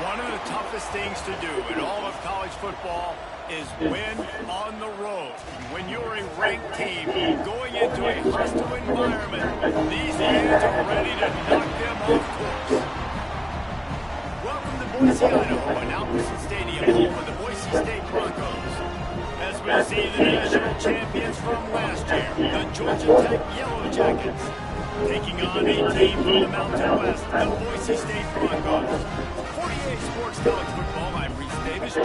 One of the toughest things to do in all of college football is win on the road. When you're a ranked team going into a hostile environment, these fans are ready to knock them off course. Welcome to Boise, Idaho, and Albertson Stadium, home of the Boise State Broncos. As we see the national champions from last year, the Georgia Tech Yellow Jackets, taking on a team from the Mountain West, the Boise State Broncos. 48 Sports College Football, I'm Reese Davis.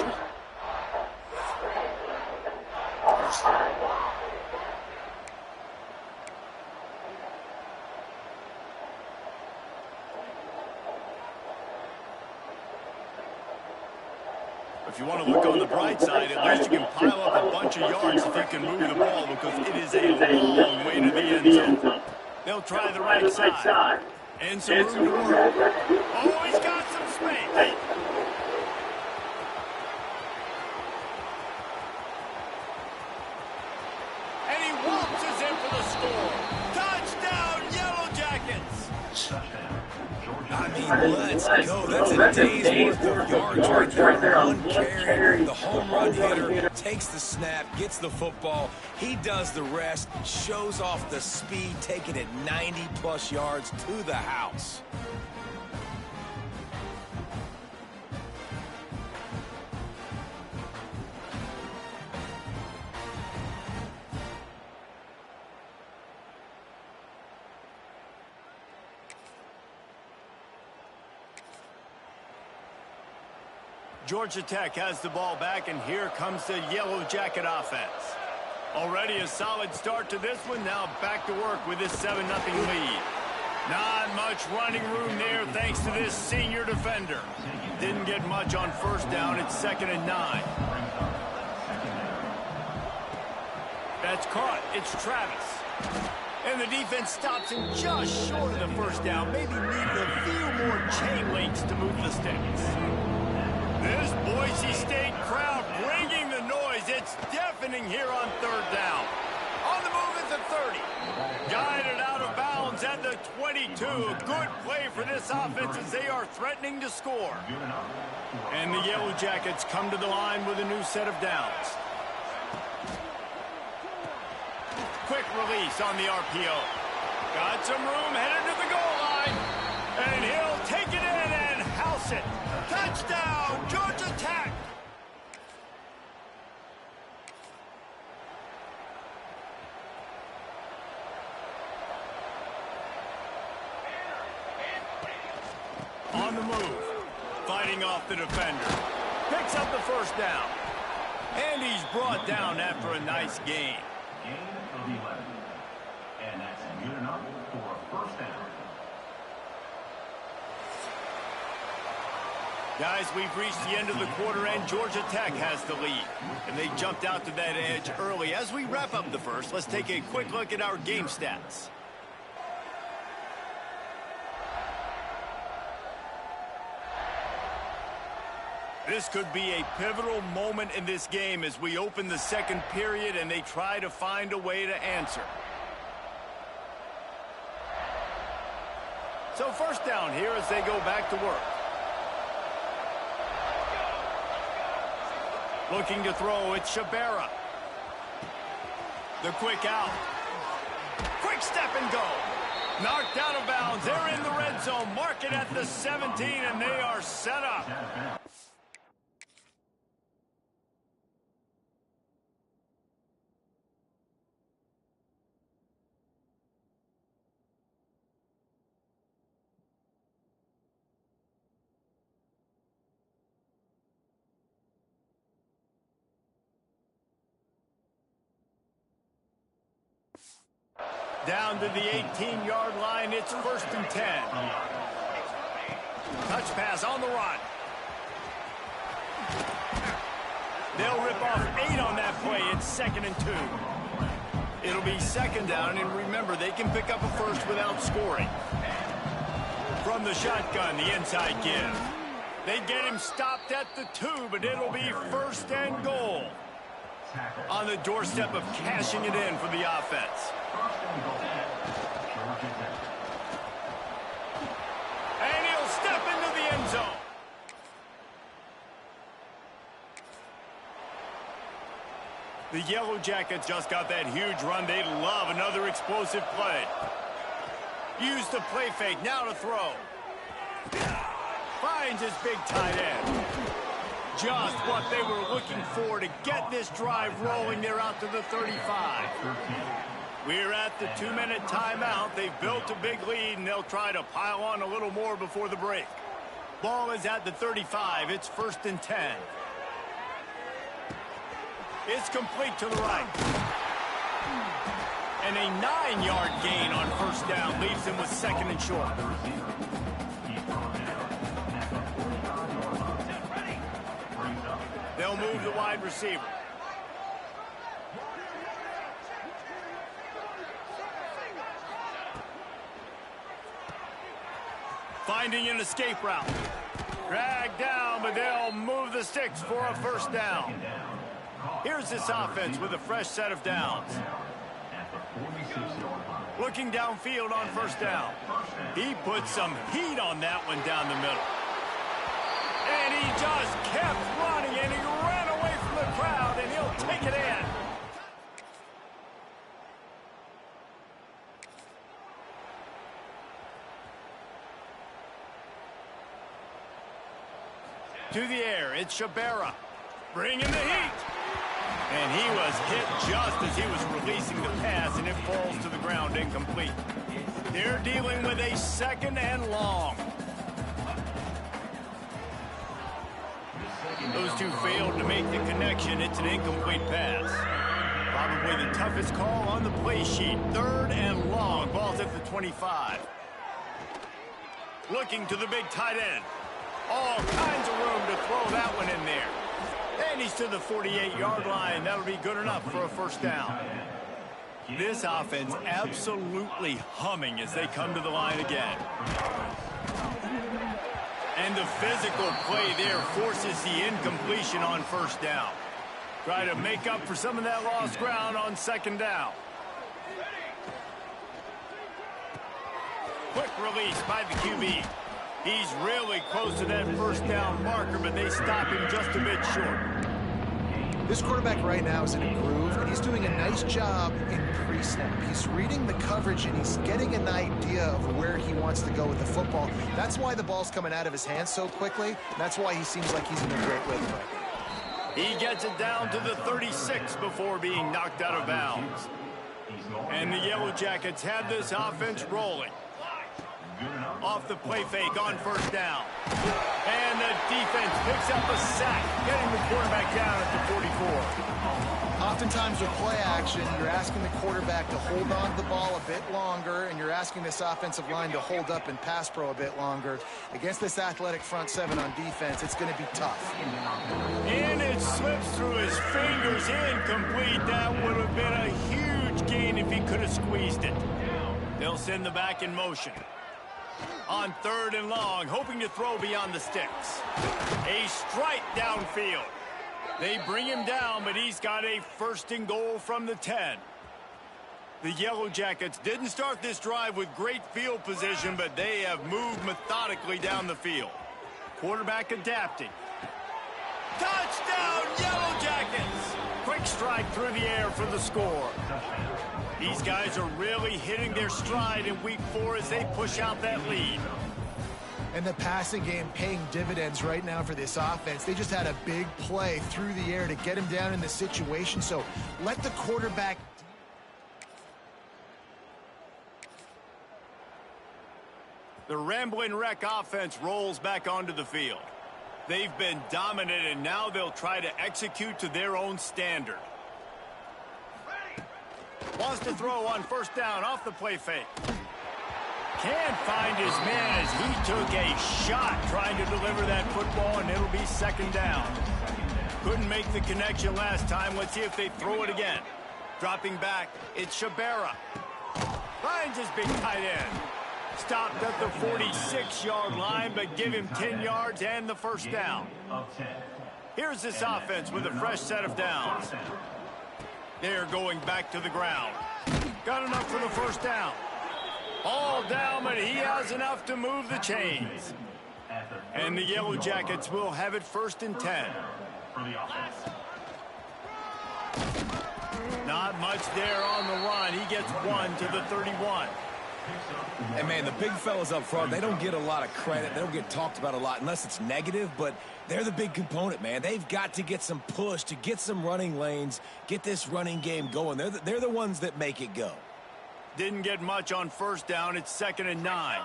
If you want to look on the bright side, at least you can pile up a bunch of yards if you can move the ball, because it is a long way to the end zone. They'll try the right side. And some room to work. Oh, he's got some space. And he waltzes in for the score. Touchdown, Yellow Jackets. I mean, let's go. That's a day's worth of yards right there. One carry. The home run hitter takes the snap, gets the football. He does the rest, shows off the speed, taking it 90-plus yards to the house. Georgia Tech has the ball back, and here comes the Yellow Jacket offense. Already a solid start to this one. Now back to work with this 7-0 lead. Not much running room there thanks to this senior defender. Didn't get much on first down. It's 2nd and 9. That's caught. It's Travis. And the defense stops him just short of the first down. Maybe needed a few more chain links to move the sticks. This Boise State crowd bringing the noise. It's deafening here on 3rd down. On the move at the 30. Guided out of bounds at the 22. A good play for this offense as they are threatening to score. And the Yellow Jackets come to the line with a new set of downs. Quick release on the RPO. Got some room headed to the goal line. And he'll take it in and house it. Touchdown, Georgia Tech! On the move, fighting off the defender. Picks up the first down. And he's brought down after a nice gain. Gain of 11. And that's good enough for a first down. Guys, we've reached the end of the quarter, and Georgia Tech has the lead. And they jumped out to that edge early. As we wrap up the first, let's take a quick look at our game stats. This could be a pivotal moment in this game as we open the second period and they try to find a way to answer. So first down here as they go back to work. Looking to throw, it's Shabera. The quick out. Quick step and go. Knocked out of bounds. They're in the red zone. Mark it at the 17, and they are set up. Down to the 18-yard line, it's 1st and 10. Touch pass on the run. They'll rip off 8 on that play. It's 2nd and 2. It'll be 2nd down, and remember, they can pick up a first without scoring. From the shotgun, the inside give. They get him stopped at the 2, but it'll be 1st and goal. On the doorstep of cashing it in for the offense. And he'll step into the end zone. The Yellow Jackets just got that huge run. They love another explosive play. Use the play fake, now to throw. Finds his big tight end. Just what they were looking for to get this drive rolling. They're out to the 35. We're at the 2-minute timeout. They've built a big lead, and they'll try to pile on a little more before the break. Ball is at the 35. It's 1st and 10. It's complete to the right. And a 9-yard gain on 1st down leaves him with 2nd and short. They'll move the wide receiver. Finding an escape route. Dragged down, but they'll move the sticks for a 1st down. Here's this offense with a fresh set of downs. Looking downfield on 1st down. He put some heat on that one down the middle. And he just kept running, and he ran away from the crowd, and he'll take it in. To the air, it's Shabera. Bringing the heat. And he was hit just as he was releasing the pass, and it falls to the ground incomplete. They're dealing with a 2nd and long. Those two failed to make the connection. It's an incomplete pass. Probably the toughest call on the play sheet. 3rd and long. Ball's at the 25. Looking to the big tight end. All kinds of room to throw that one in there. And he's to the 48-yard line. That'll be good enough for a 1st down. This offense absolutely humming as they come to the line again. And the physical play there forces the incompletion on 1st down. Try to make up for some of that lost ground on 2nd down. Quick release by the QB. He's really close to that 1st down marker, but they stop him just a bit short. This quarterback right now is in a groove, and he's doing a nice job in pre-snap. He's reading the coverage, and he's getting an idea of where he wants to go with the football. That's why the ball's coming out of his hands so quickly. That's why he seems like he's in a great rhythm right now. He gets it down to the 36 before being knocked out of bounds. And the Yellow Jackets have this offense rolling. Off the play fake on 1st down. And the defense picks up a sack, getting the quarterback down at the 44. Oftentimes with play action, you're asking the quarterback to hold on to the ball a bit longer, and you're asking this offensive line to hold up and pass pro a bit longer. Against this athletic front 7 on defense, it's going to be tough. And it slips through his fingers, incomplete. That would have been a huge gain if he could have squeezed it. They'll send the back in motion. On 3rd and long, hoping to throw beyond the sticks. A strike downfield. They bring him down, but he's got a 1st and goal from the 10. The Yellow Jackets didn't start this drive with great field position, but they have moved methodically down the field. Quarterback adapting. Touchdown, Yellow Jackets! Quick strike through the air for the score. These guys are really hitting their stride in week 4 as they push out that lead. And the passing game paying dividends right now for this offense. They just had a big play through the air to get him down in the situation. So let the quarterback... The Rambling Wreck offense rolls back onto the field. They've been dominant, and now they'll try to execute to their own standard. Wants to throw on 1st down off the play fake. Can't find his man as he took a shot trying to deliver that football, and it'll be 2nd down. Couldn't make the connection last time. Let's see if they throw it again. Dropping back, it's Shabera. Finds his big tight end. Stopped at the 46-yard line, but give him 10 yards and the first down. Here's this offense with a fresh set of downs. They're going back to the ground. Got enough for the first down. All down, but he has enough to move the chains. And the Yellow Jackets will have it 1st and 10. Not much there on the run. He gets 1 to the 31. And, man, the big fellas up front, they don't get a lot of credit. They don't get talked about a lot unless it's negative, but they're the big component, man. They've got to get some push, to get some running lanes, get this running game going. They're the ones that make it go. Didn't get much on first down. It's 2nd and 9.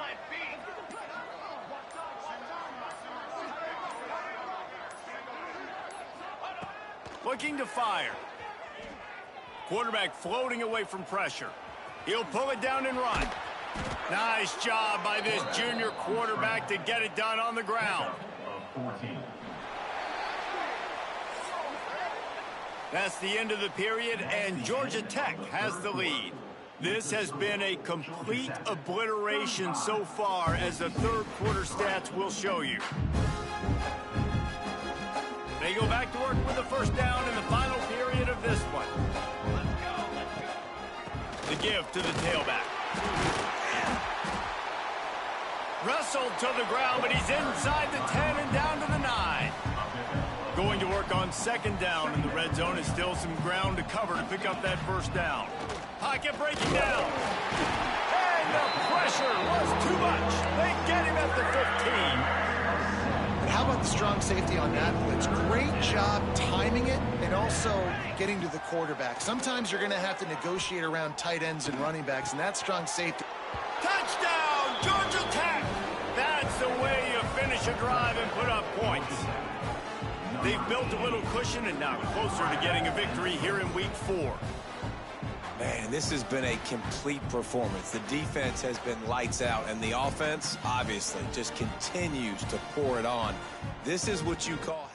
Looking to fire. Quarterback floating away from pressure. He'll pull it down and run. Nice job by this junior quarterback to get it done on the ground. That's the end of the period, and Georgia Tech has the lead. This has been a complete obliteration so far, as the third quarter stats will show you. They go back to work with the first down in the final period of this one. The give to the tailback. Wrestled to the ground, but he's inside the 10 and down to the 9. Going to work on 2nd down in the red zone. Is still some ground to cover to pick up that first down. Pocket breaking down. And the pressure was too much. They get him at the 15. But how about the strong safety on that blitz? Great job timing it and also getting to the quarterback. Sometimes you're going to have to negotiate around tight ends and running backs, and that strong safety. Touchdown, Georgia Tech! That's the way you finish a drive and put up points. They've built a little cushion and now closer to getting a victory here in week 4. Man, this has been a complete performance. The defense has been lights out, and the offense, obviously, just continues to pour it on. This is what you call...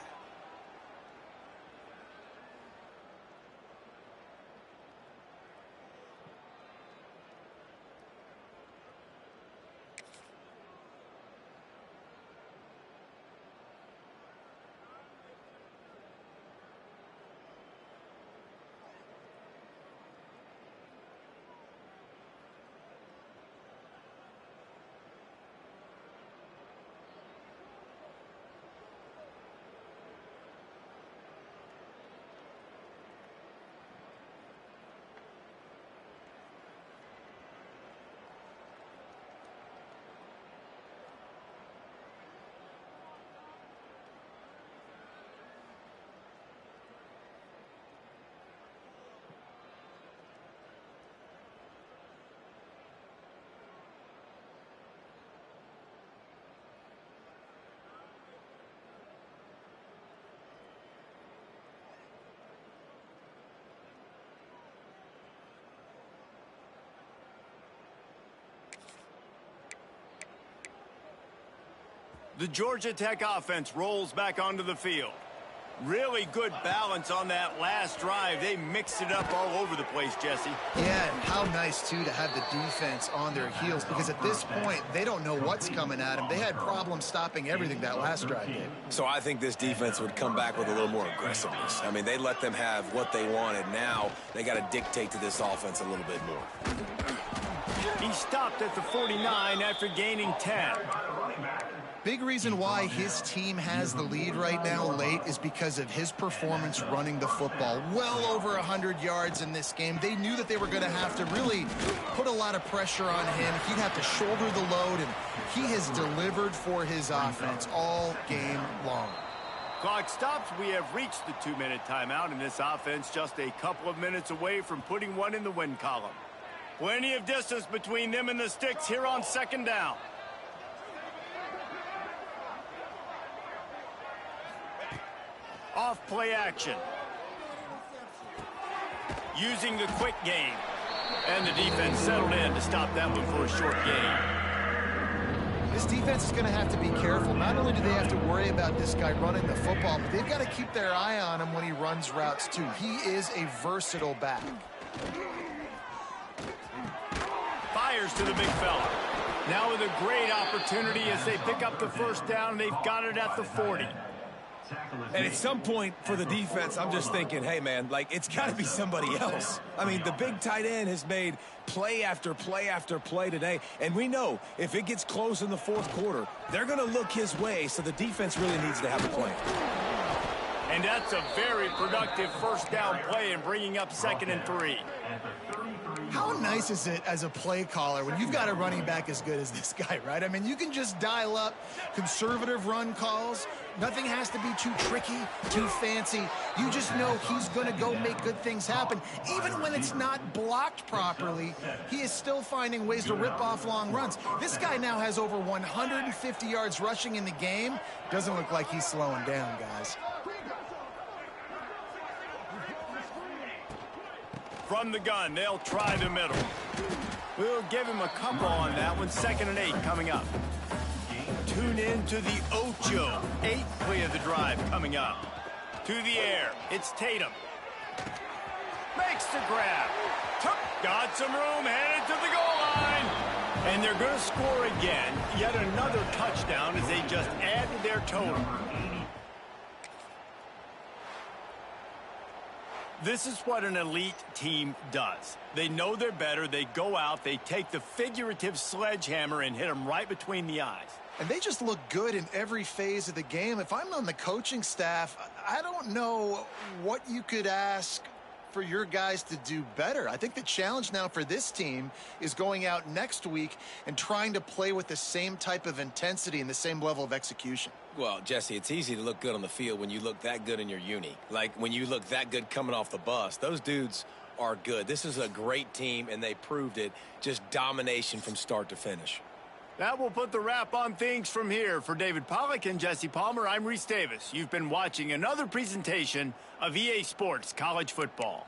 The Georgia Tech offense rolls back onto the field. Really good balance on that last drive. They mixed it up all over the place, Jesse. Yeah, and how nice, too, to have the defense on their heels, because at this point, they don't know what's coming at them. They had problems stopping everything that last drive did. So I think this defense would come back with a little more aggressiveness. I mean, they let them have what they wanted. Now they got to dictate to this offense a little bit more. He stopped at the 49 after gaining 10. Big reason why his team has the lead right now late is because of his performance running the football. Well over 100 yards in this game. They knew that they were going to have to really put a lot of pressure on him. He'd have to shoulder the load, and he has delivered for his offense all game long. Clock stops. We have reached the 2-minute timeout, and this offense just a couple of minutes away from putting one in the win column. Plenty of distance between them and the sticks here on 2nd down. Off play action. Using the quick game. And the defense settled in to stop that one for a short gain. This defense is going to have to be careful. Not only do they have to worry about this guy running the football, but they've got to keep their eye on him when he runs routes too. He is a versatile back. Fires to the big fella. Now with a great opportunity as they pick up the first down. They've got it at the 40. And at some point for the defense, I'm just thinking, hey, man, like, it's got to be somebody else. I mean, the big tight end has made play after play after play today. And we know if it gets close in the fourth quarter, they're going to look his way, so the defense really needs to have a plan. And that's a very productive first down play in bringing up 2nd and 3. How nice is it as a play caller when you've got a running back as good as this guy, right? I mean, you can just dial up conservative run calls. Nothing has to be too tricky, too fancy. You just know he's going to go make good things happen. Even when it's not blocked properly, he is still finding ways to rip off long runs. This guy now has over 150 yards rushing in the game. Doesn't look like he's slowing down, guys. From the gun, they'll try the middle. We'll give him a couple on that one. 2nd and 8 coming up. Tune in to the Ocho. 8th play of the drive coming up. To the air, it's Tatum. Makes the grab. Got some room, headed to the goal line. And they're going to score again. Yet another touchdown as they just add to their total. This is what an elite team does. They know they're better. They go out. They take the figurative sledgehammer and hit them right between the eyes. And they just look good in every phase of the game. If I'm on the coaching staff, I don't know what you could ask for your guys to do better. I think the challenge now for this team is going out next week and trying to play with the same type of intensity and the same level of execution. Well, Jesse, it's easy to look good on the field when you look that good in your uni. Like when you look that good coming off the bus. Those dudes are good. This is a great team, and they proved it. Just domination from start to finish. That will put the wrap on things from here. For David Pollack and Jesse Palmer, I'm Reese Davis. You've been watching another presentation of EA Sports College Football.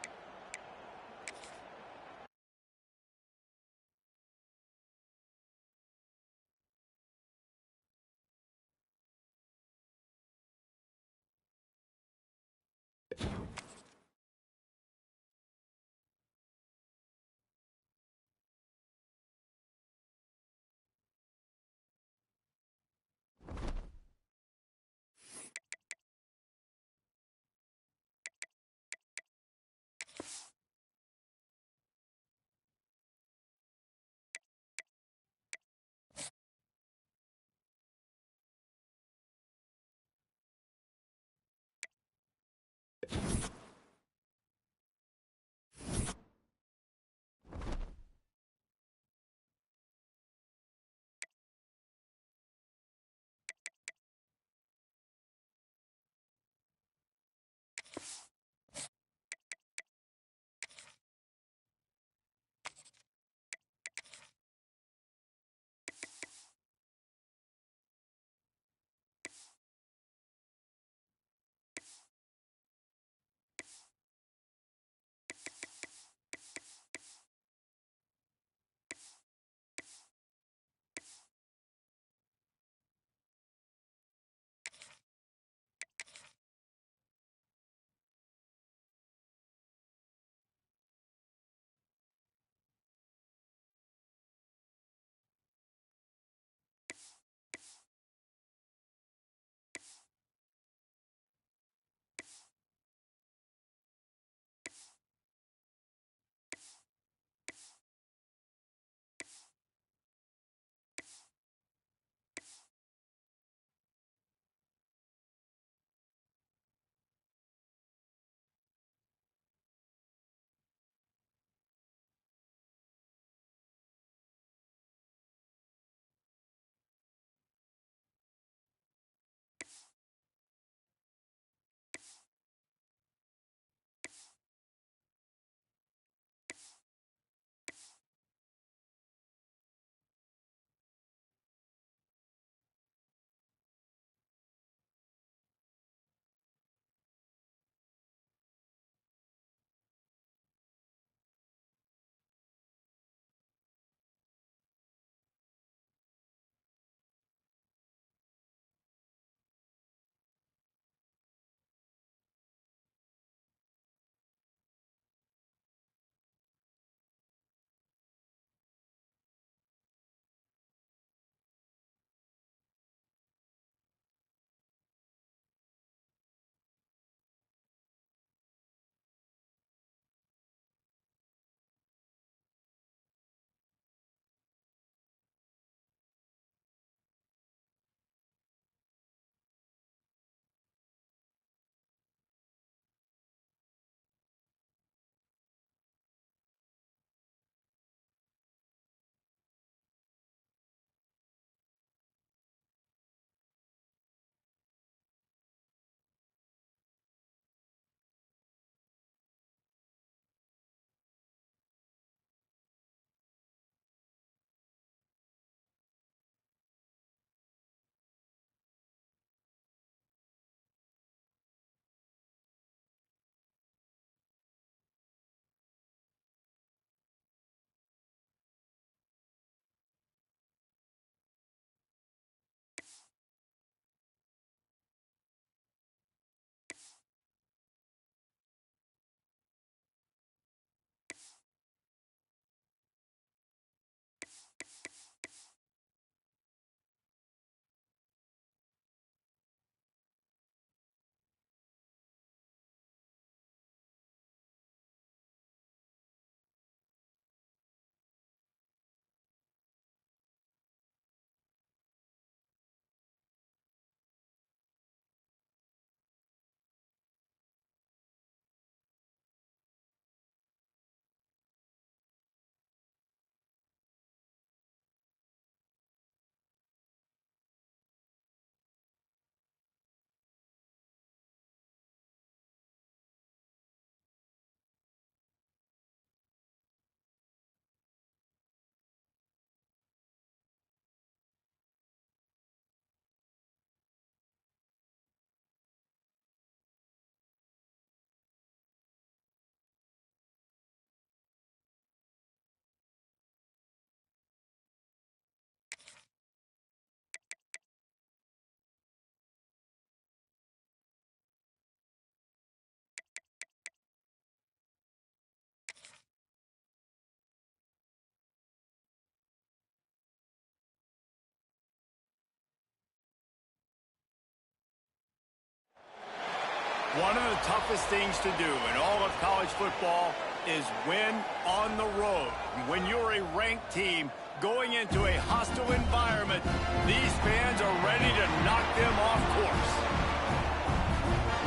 One of the toughest things to do in all of college football is win on the road. When you're a ranked team going into a hostile environment, these fans are ready to knock them off course.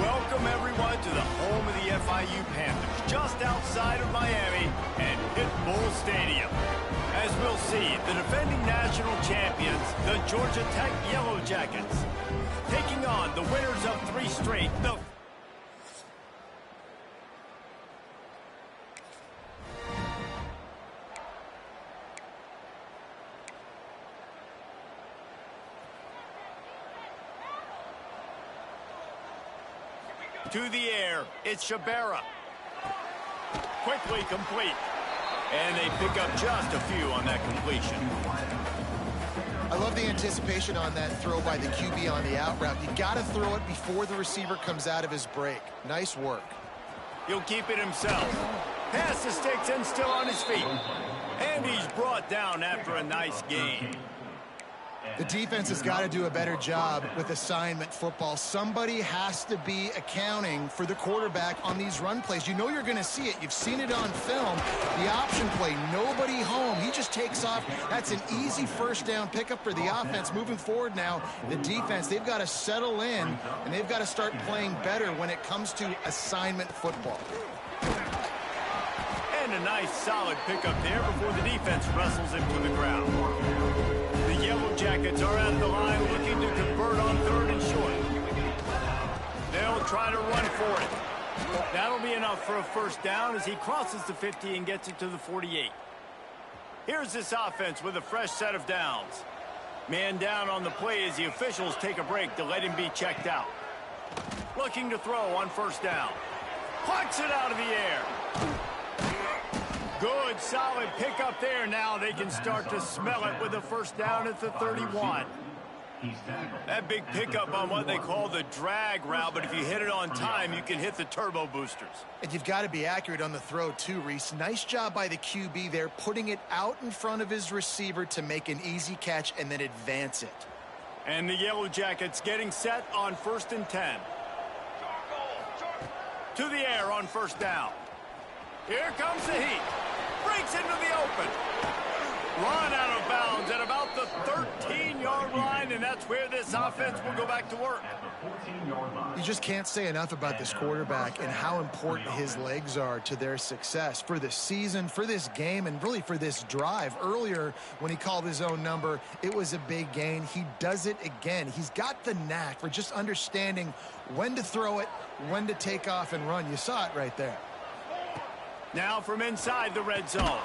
Welcome, everyone, to the home of the FIU Panthers, just outside of Miami and Pit Bull Stadium. As we'll see, the defending national champions, the Georgia Tech Yellow Jackets, taking on the winners of 3 straight, to the air, it's Shabera. Quickly complete. And they pick up just a few on that completion. I love the anticipation on that throw by the QB on the out route. You got to throw it before the receiver comes out of his break. Nice work. He'll keep it himself. Pass the sticks and still on his feet. And he's brought down after a nice gain. The defense has got to do a better job with assignment football. Somebody has to be accounting for the quarterback on these run plays. You know you're going to see it. You've seen it on film. The option play, nobody home. He just takes off. That's an easy first down pickup for the offense. Moving forward now, the defense, they've got to settle in, and they've got to start playing better when it comes to assignment football. And a nice solid pickup there before the defense wrestles him to the ground. The Yellow Jackets are at the line looking to convert on 3rd and short. They'll try to run for it. That'll be enough for a first down as he crosses the 50 and gets it to the 48. Here's this offense with a fresh set of downs. Man down on the play as the officials take a break to let him be checked out. Looking to throw on 1st down. Plucks it out of the air. Good, solid pickup there. Now they can start to smell it with a first down at the 31. That big pickup on what they call the drag route, but if you hit it on time, you can hit the turbo boosters. And you've got to be accurate on the throw too, Reese. Nice job by the QB there, putting it out in front of his receiver to make an easy catch and then advance it. And the Yellow Jackets getting set on 1st and 10. To the air on 1st down. Here comes the heat. Breaks into the open. Run out of bounds at about the 13-yard line, and that's where this offense will go back to work. You just can't say enough about this quarterback and how important his legs are to their success for this season, for this game, and really for this drive. Earlier, when he called his own number, it was a big gain. He does it again. He's got the knack for just understanding when to throw it, when to take off and run. You saw it right there. Now from inside the red zone.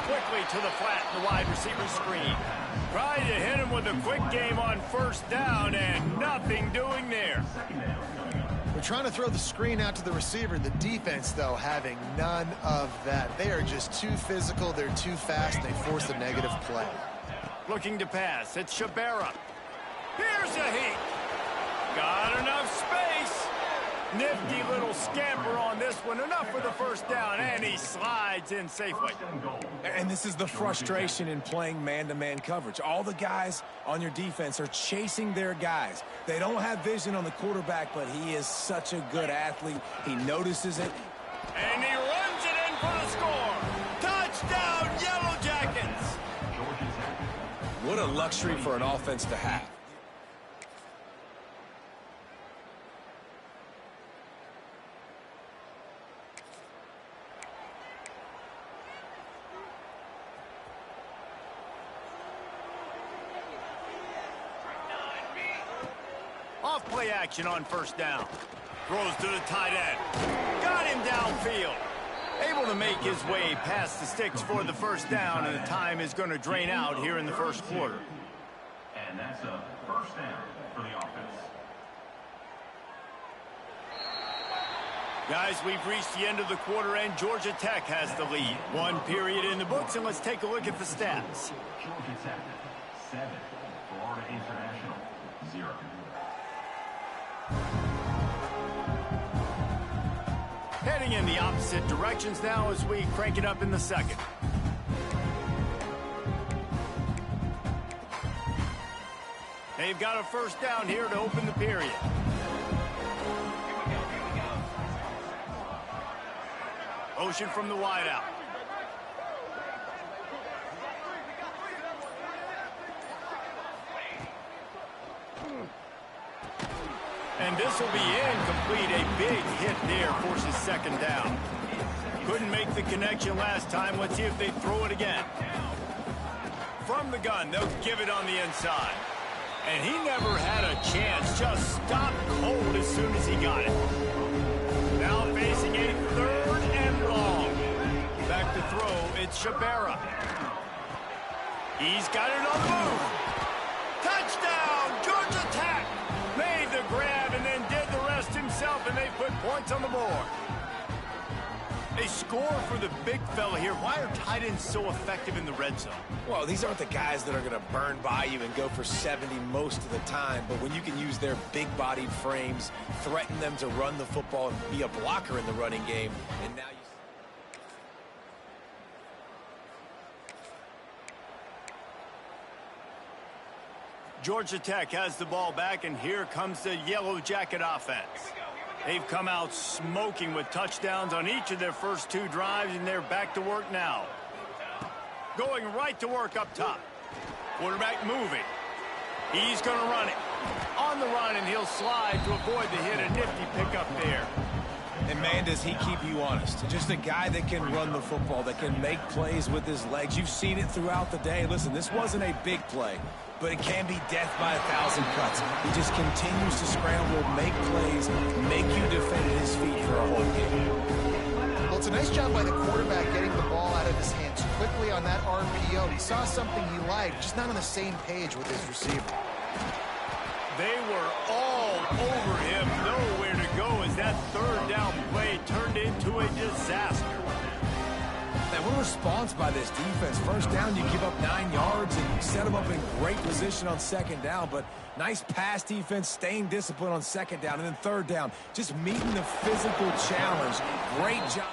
Quickly to the flat, the wide receiver screen. Trying to hit him with a quick game on 1st down, and nothing doing there. We're trying to throw the screen out to the receiver. The defense, though, having none of that. They are just too physical. They're too fast, and they force a negative play. Looking to pass. It's Shabera. Here's a heat. Got enough space. Nifty little scamper on this one. Enough for the first down, and he slides in safely. And this is the frustration in playing man-to-man coverage. All the guys on your defense are chasing their guys. They don't have vision on the quarterback, but he is such a good athlete. He notices it. And he runs it in for the score. Touchdown, Yellow Jackets. What a luxury for an offense to have. Off play action on 1st down. Throws to the tight end. Got him downfield. Able to make his way past the sticks for the 1st down, and the time is going to drain out here in the 1st quarter. And that's a 1st down for the offense. Guys, we've reached the end of the quarter, and Georgia Tech has the lead. 1 period in the books, and let's take a look at the stats. Georgia Tech, 7. Florida International, 0. Heading in the opposite directions now as we crank it up in the 2nd. They've got a 1st down here to open the period. Motion from the wideout. And this will be incomplete. A big hit there forces second down. Couldn't make the connection last time. Let's see if they throw it again. From the gun, they'll give it on the inside. And he never had a chance. Just stopped cold as soon as he got it. Now facing a 3rd and long. Back to throw, it's Shabara. He's got it on the move. Touchdown, Georgia Tech. Made the grab and then did the rest himself, and they put points on the board. A score for the big fella here. Why are tight ends so effective in the red zone? Well, these aren't the guys that are going to burn by you and go for 70 most of the time, but when you can use their big-bodied frames, threaten them to run the football and be a blocker in the running game, and now you... Georgia Tech has the ball back, and here comes the Yellow Jacket offense. They've come out smoking with touchdowns on each of their first 2 drives, and they're back to work now. Going right to work up top. Quarterback moving. He's going to run it. On the run, and he'll slide to avoid the hit. A nifty pickup there. And, man, does he keep you honest. Just a guy that can run the football, that can make plays with his legs. You've seen it throughout the day. Listen, this wasn't a big play, but it can be death by 1,000 cuts. He just continues to scramble, make plays, make you defend at his feet for a whole game. Well, it's a nice job by the quarterback getting the ball out of his hands quickly on that RPO. He saw something he liked, just not on the same page with his receiver. They were all over him, nowhere to go as that 3rd down play turned into a disaster. Man, what a response by this defense. First down, you give up 9 yards and set them up in great position on 2nd down, but nice pass defense, staying disciplined on 2nd down, and then 3rd down, just meeting the physical challenge. Great job.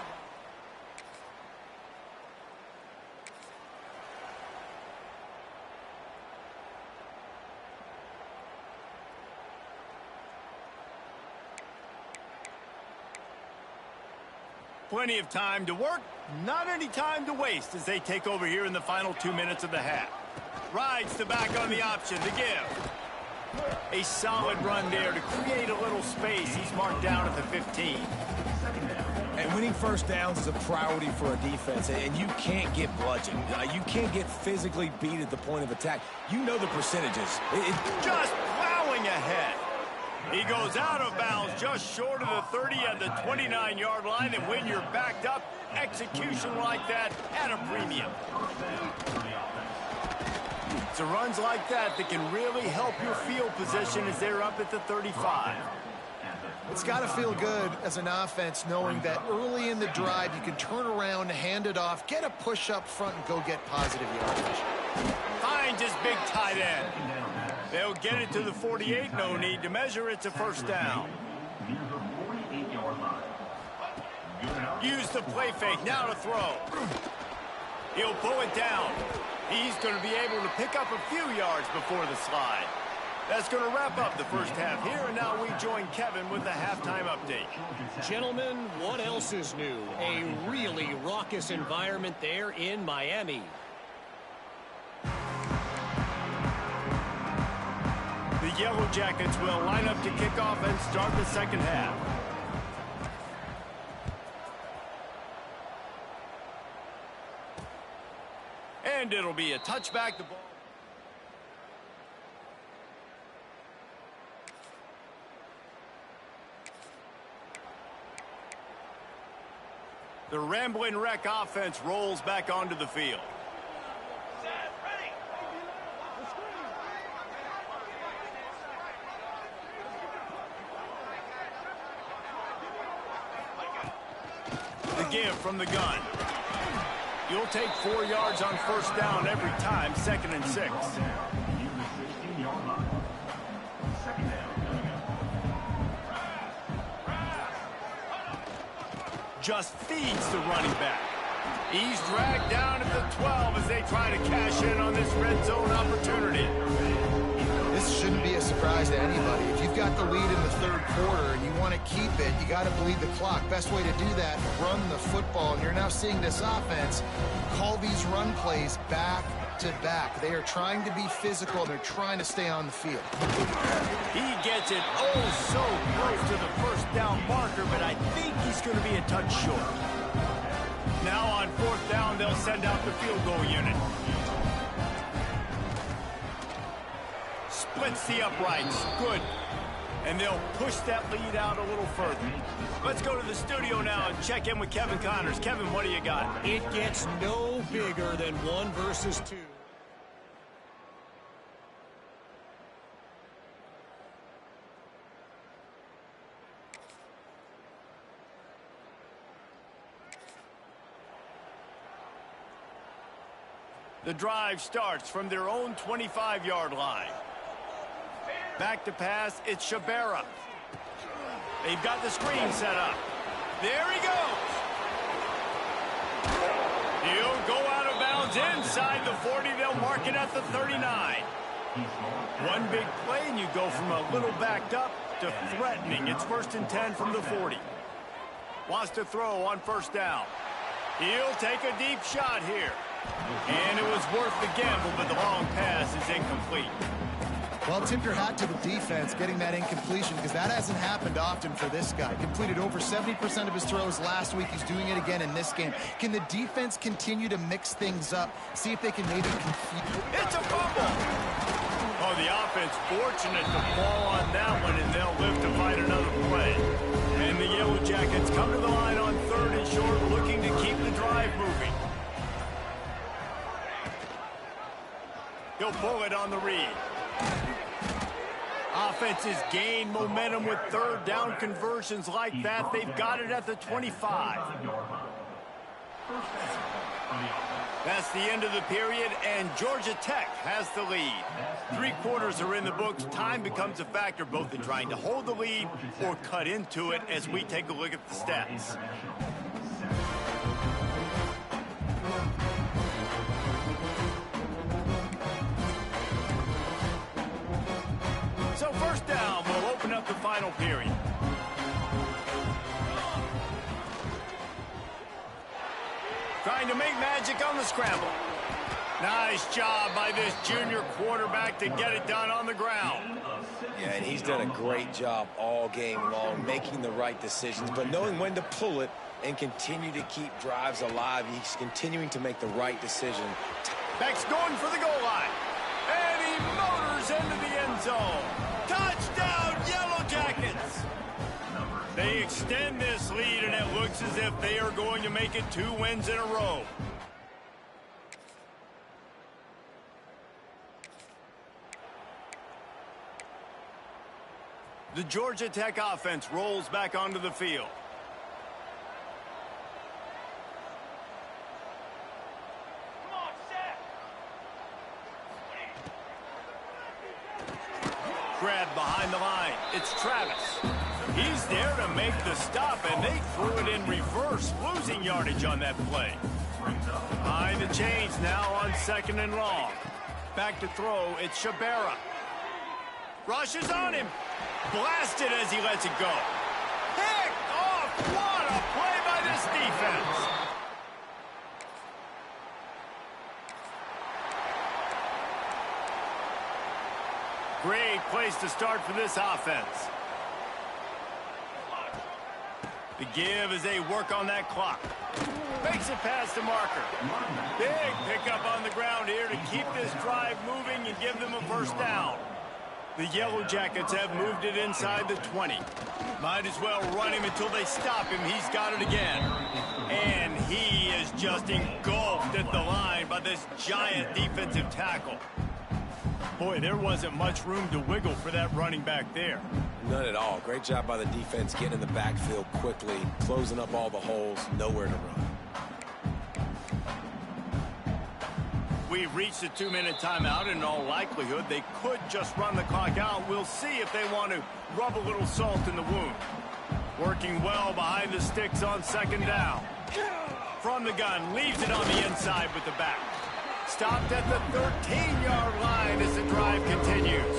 Plenty of time to work, not any time to waste as they take over here in the final 2 minutes of the half. Rides the back on the option to give. A solid run there to create a little space. He's marked down at the 15. And winning first downs is a priority for a defense, and you can't get bludgeoned. You can't get physically beat at the point of attack. You know the percentages. Just plowing ahead. He goes out of bounds just short of the 30 at the 29-yard line, and when you're backed up, execution like that at a premium. It's runs like that that can really help your field position as they're up at the 35. It's got to feel good as an offense knowing that early in the drive you can turn around, hand it off, get a push up front, and go get positive yardage. Finds his big tight end. They'll get it to the 48. No need to measure. It's a first down. Use the play fake. Now to throw. He'll pull it down. He's going to be able to pick up a few yards before the slide. That's going to wrap up the first half here, and now we join Kevin with the halftime update. Gentlemen, what else is new? A really raucous environment there in Miami. The Yellow Jackets will line up to kick off and start the second half. And it'll be a touchback. The ball. The Rambling Wreck offense rolls back onto the field. The give from the gun. You'll take 4 yards on first down every time, 2nd and 6. Just feeds the running back. He's dragged down at the 12 as they try to cash in on this red zone opportunity. This shouldn't be a surprise to anybody. If you've got the lead in the third quarter and you want to keep it, you got to bleed the clock. Best way to do that, run the football. And you're now seeing this offense call these run plays back to back. They are trying to be physical. They're trying to stay on the field. He gets it so close to the first down marker, but I think he's going to be a touch short. Now on fourth down, they'll send out the field goal unit. Splits the uprights. Good. And they'll push that lead out a little further. Let's go to the studio now and check in with Kevin Connors. Kevin, what do you got? It gets no bigger than 1 versus 2. The drive starts from their own 25-yard line. Back to pass, it's Shabera. They've got the screen set up. There he goes. He'll go out of bounds inside the 40. They'll mark it at the 39. One big play, and you go from a little backed up to threatening. It's 1st and 10 from the 40. Wants to throw on first down. He'll take a deep shot here. And it was worth the gamble, but the long pass is incomplete. Well, tip your hat to the defense getting that incompletion, because that hasn't happened often for this guy. Completed over 70% of his throws last week. He's doing it again in this game. Can the defense continue to mix things up? See if they can maybe compete. It's a fumble. Oh, the offense fortunate to fall on that one, and they'll live to fight another play. And the Yellow Jackets come to the line on 3rd and short, looking to keep the drive moving. He'll pull it on the read. Offenses gain momentum with 3rd down conversions like that. They've got it at the 25. That's the end of the period, and Georgia Tech has the lead. 3 quarters are in the books. Time becomes a factor both in trying to hold the lead or cut into it as we take a look at the stats. So 1st down will open up the final period. Trying to make magic on the scramble. Nice job by this junior quarterback to get it done on the ground. Yeah, and he's done a great job all game long, making the right decisions, but knowing when to pull it and continue to keep drives alive. He's continuing to make the right decision. Beck's going for the goal line. And he motors into the end zone. Touchdown, Yellow Jackets! They extend this lead, and it looks as if they are going to make it 2 wins in a row. The Georgia Tech offense rolls back onto the field. Grab behind the line. It's Travis. He's there to make the stop, and they threw it in reverse, losing yardage on that play. Behind the chains now on 2nd and long. Back to throw, it's Shabera. Rushes on him. Blasted as he lets it go. Picked off. What a play by this defense. Great place to start for this offense. The give as they work on that clock. Makes it past the marker. Big pickup on the ground here to keep this drive moving and give them a 1st down. The Yellow Jackets have moved it inside the 20. Might as well run him until they stop him. He's got it again. And he is just engulfed at the line by this giant defensive tackle. Boy, there wasn't much room to wiggle for that running back there. None at all. Great job by the defense getting in the backfield quickly, closing up all the holes, nowhere to run. We've reached a 2-minute timeout, and in all likelihood, they could just run the clock out. We'll see if they want to rub a little salt in the wound. Working well behind the sticks on 2nd down. From the gun, leaves it on the inside with the back. Stopped at the 13-yard line as the drive continues.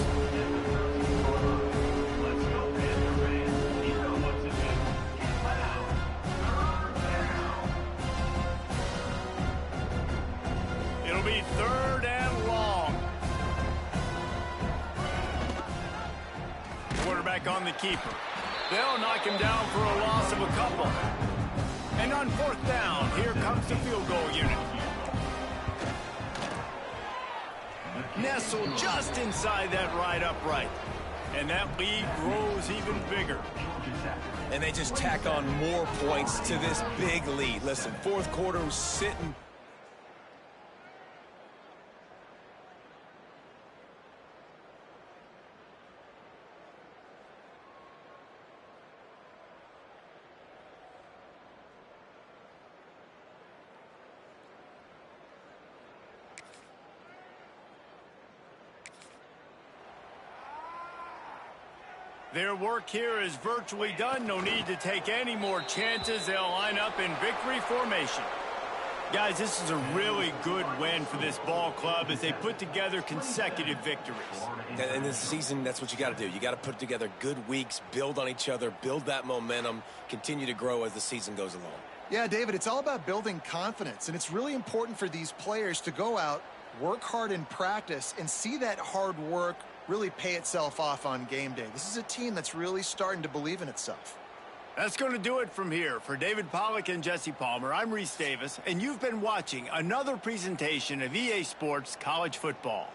3rd and long. Quarterback on the keeper. They'll knock him down for a loss of a couple. And on 4th down, here comes the field goal unit. Nestled just inside that right upright. And that lead grows even bigger. And they just tack on more points to this big lead. Listen, 4th quarter was sitting. Their work here is virtually done. No need to take any more chances. They'll line up in victory formation. Guys, this is a really good win for this ball club as they put together consecutive victories. And this season, that's what you got to do. You got to put together good weeks, build on each other, build that momentum, continue to grow as the season goes along. Yeah, David, it's all about building confidence, and it's really important for these players to go out, work hard in practice, and see that hard work really pay itself off on game day. This is a team that's really starting to believe in itself. That's going to do it from here. For David Pollack and Jesse Palmer, I'm Reese Davis, and you've been watching another presentation of EA Sports College Football.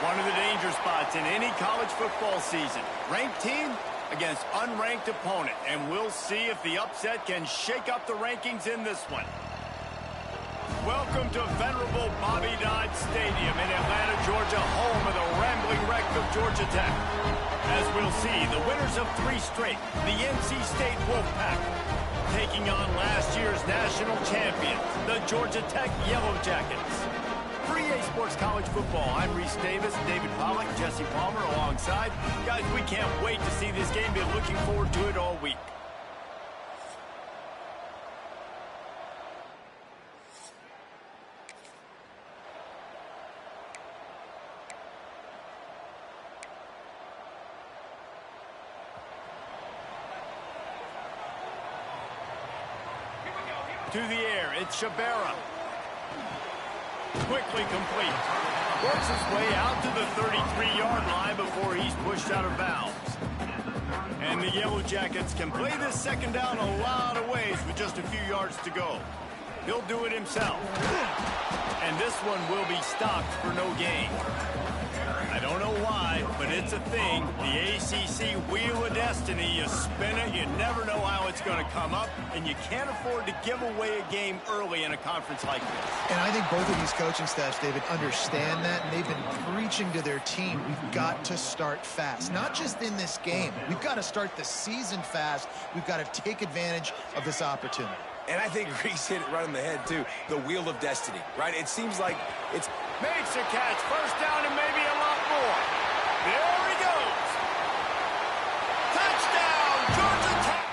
One of the danger spots in any college football season. Ranked team against unranked opponent. And we'll see if the upset can shake up the rankings in this one. Welcome to venerable Bobby Dodd Stadium in Atlanta, Georgia, home of the rambling wreck of Georgia Tech. As we'll see, the winners of 3 straight, the NC State Wolfpack, taking on last year's national champions, the Georgia Tech Yellow Jackets. For EA Sports College Football, I'm Reese Davis, David Pollack, Jesse Palmer alongside. Guys, we can't wait to see this game. Been looking forward to it all week. To the air, it's Shabera. Quickly complete. Works his way out to the 33-yard line before he's pushed out of bounds. And the Yellow Jackets can play this second down a lot of ways with just a few yards to go. He'll do it himself. And this one will be stopped for no gain. I don't know why, but it's a thing. The ACC Wheel of Destiny, you spin it, you never know how it's going to come up, and you can't afford to give away a game early in a conference like this. And I think both of these coaching staffs, David, understand that, and they've been preaching to their team, we've got to start fast. Not just in this game. We've got to start the season fast. We've got to take advantage of this opportunity. And I think Reese hit it right on the head, too. The Wheel of Destiny, right? It seems like it's... Makes a catch. First down and maybe a lot more. There he goes. Touchdown, Georgia Tech.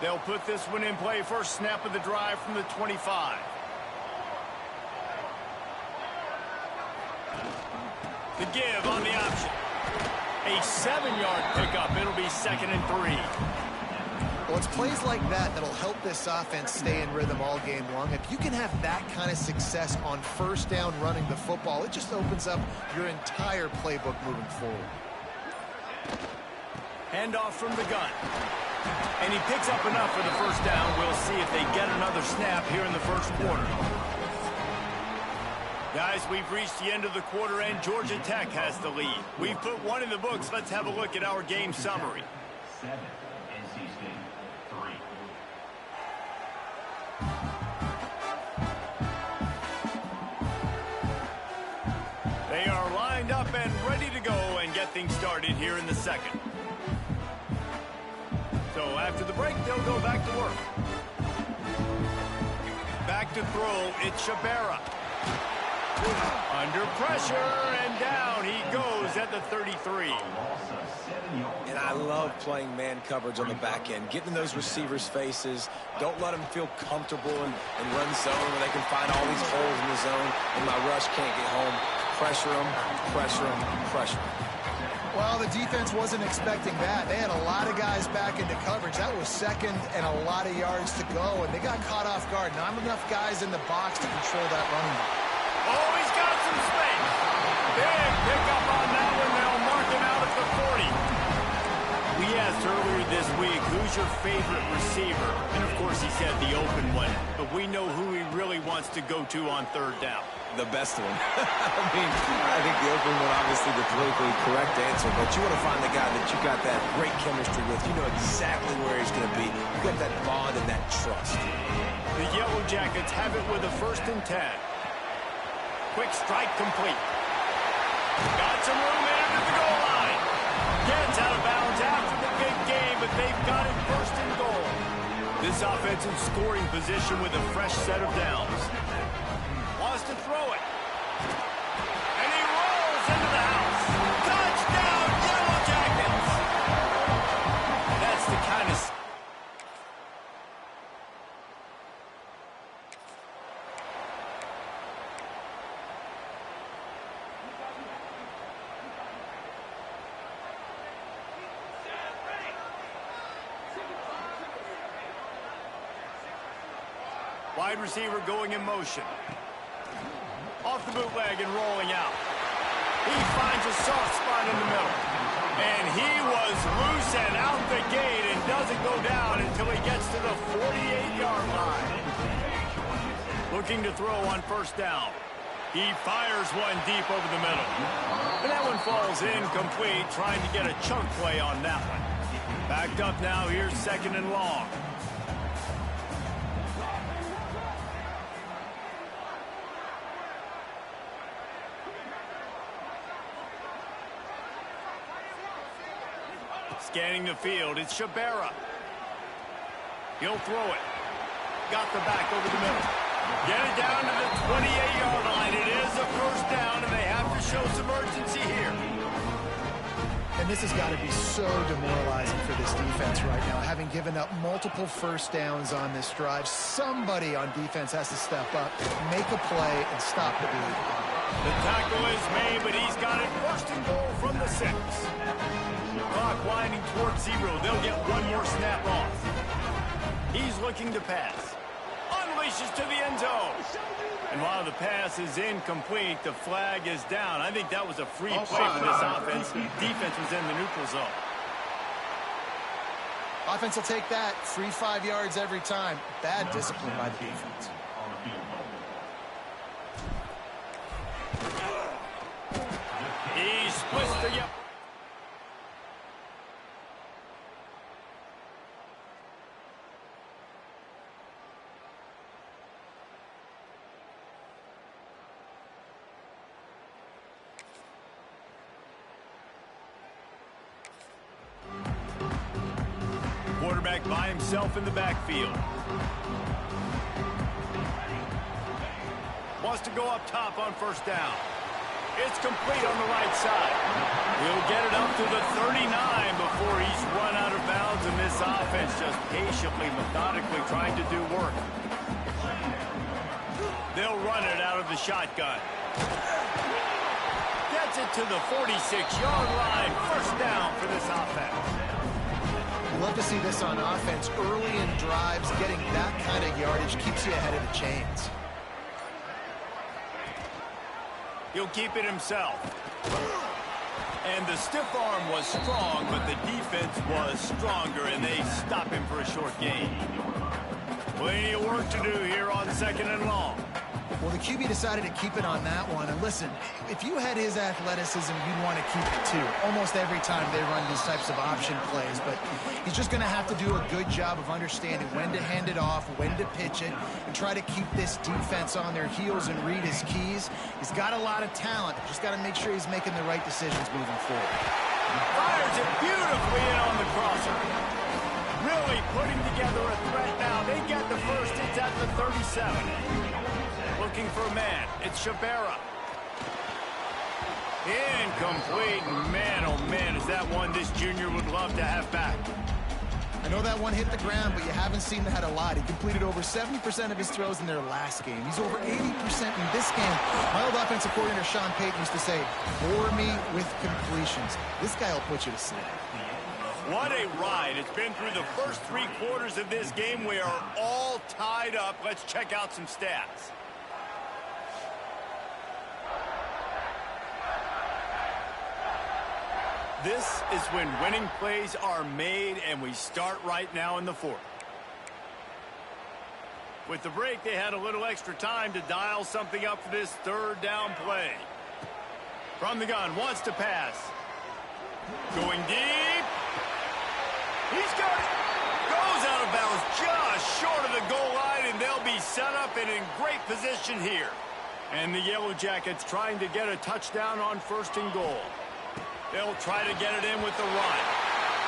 They'll put this one in play. First snap of the drive from the 25. The give on the option. A 7-yard pickup. It'll be 2nd and 3. Well, it's plays like that that'll help this offense stay in rhythm all game long. If you can have that kind of success on first down running the football, it just opens up your entire playbook moving forward. Handoff from the gun. And he picks up enough for the first down. We'll see if they get another snap here in the first quarter. Guys, we've reached the end of the quarter, and Georgia Tech has the lead. We've put one in the books. Let's have a look at our game summary. 7, NC State 3. They are lined up and ready to go and get things started here in the second. So after the break, they'll go back to work. Back to throw, it's Shabera. Under pressure, and down he goes at the 33. And I love playing man coverage on the back end, getting in those receivers' faces. Don't let them feel comfortable and run zone where they can find all these holes in the zone, and my rush can't get home. Pressure them, pressure them, pressure them. Well, the defense wasn't expecting that. They had a lot of guys back into coverage. That was second and a lot of yards to go, and they got caught off guard. Not enough guys in the box to control that running back. Oh, he's got some space. Big pickup on that one. They'll mark him out at the 40. We asked earlier this week, who's your favorite receiver? And, of course, he said the open one. But we know who he really wants to go to on third down. The best one. I think the open one, obviously the politically correct answer, but you want to find the guy that you got that great chemistry with. You know exactly where he's going to be. You got that bond and that trust. The Yellow Jackets have it with a 1st and 10. Quick strike complete. Got some room in at the goal line. Gets out of bounds after the big game, but they've got it 1st and goal. This offense in scoring position with a fresh set of downs. Wants to throw it. And he rolls into the house. Touchdown, Yellow Jackets. That's the kind of... Wide receiver going in motion. Off the bootleg and rolling out. He finds a soft spot in the middle. And he was loose and out the gate and doesn't go down until he gets to the 48-yard line. Looking to throw on first down. He fires one deep over the middle. And that one falls incomplete, trying to get a chunk play on that one. Backed up now, here's second and long. Scanning the field, it's Shabera. He'll throw it. Got the back over the middle. Get it down to the 28-yard line. It is a first down, and they have to show some urgency here. And this has got to be so demoralizing for this defense right now. Having given up multiple first downs on this drive, somebody on defense has to step up, make a play, and stop the bleed. The tackle is made, but he's got it first and goal from the 6. Clock winding towards 0. They'll get one more snap off. He's looking to pass. Unleashes to the end zone. And while the pass is incomplete, the flag is down. I think that was a free play for this offense. Defense was in the neutral zone. Offense will take that. Free 5 yards every time. Bad discipline by the defense. He splits the... Quarterback by himself in the backfield. Wants to go up top on first down. It's complete on the right side. He'll get it up to the 39 before he's run out of bounds, and this offense just patiently, methodically trying to do work. They'll run it out of the shotgun. Gets it to the 46-yard line. First down for this offense. Love to see this on offense. Early in drives, getting that kind of yardage keeps you ahead of the chains. He'll keep it himself. And the stiff arm was strong, but the defense was stronger, and they stop him for a short gain. Plenty of work to do here on second and long. Well, the QB decided to keep it on that one. And listen, if you had his athleticism, you'd want to keep it too. Almost every time they run these types of option plays. But he's just going to have to do a good job of understanding when to hand it off, when to pitch it, and try to keep this defense on their heels and read his keys. He's got a lot of talent. Just got to make sure he's making the right decisions moving forward. Fires it beautifully in on the crosser. Really putting together a threat now. They get the first. It's at the 37. Looking for a man. It's Shabera. Incomplete. Man, oh man, is that one this junior would love to have back. I know that one hit the ground, but you haven't seen that a lot. He completed over 70% of his throws in their last game. He's over 80% in this game. My old offensive coordinator, Sean Payton, used to say, bore me with completions. This guy will put you to sleep. What a ride. It's been through the first 3 quarters of this game. We are all tied up. Let's check out some stats. This is when winning plays are made, and we start right now in the 4th. With the break, they had a little extra time to dial something up for this 3rd down play. From the gun, wants to pass. Going deep. He's got it. Goes out of bounds just short of the goal line, and they'll be set up and in great position here. And the Yellow Jackets trying to get a touchdown on 1st and goal. They'll try to get it in with the run.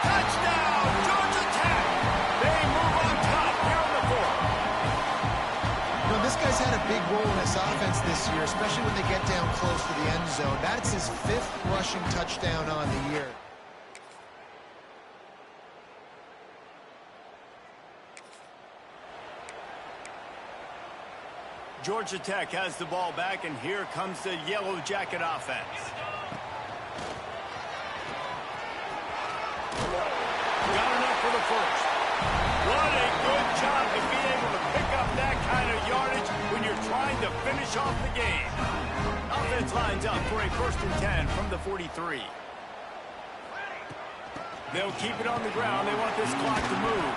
Touchdown, Georgia Tech! They move on top here on the 4th. You know, this guy's had a big role in this offense this year, especially when they get down close to the end zone. That's his 5th rushing touchdown on the year. Georgia Tech has the ball back, and here comes the Yellow Jacket offense. Got enough for the first. What a good job to be able to pick up that kind of yardage when you're trying to finish off the game. Offense lines up for a 1st and 10 from the 43. They'll keep it on the ground. They want this clock to move.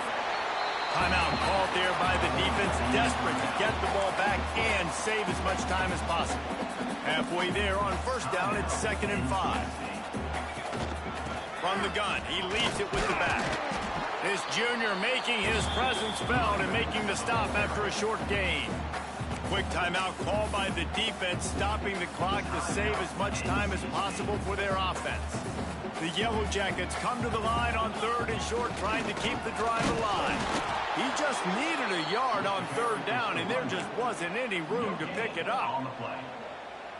Timeout called there by the defense, desperate to get the ball back and save as much time as possible. Halfway there on first down, it's 2nd and 5. From the gun, he leads it with the back. This junior making his presence felt and making the stop after a short gain. Quick timeout called by the defense, stopping the clock to save as much time as possible for their offense. The Yellow Jackets come to the line on 3rd and short, trying to keep the drive alive. He just needed a yard on 3rd down, and there just wasn't any room to pick it up.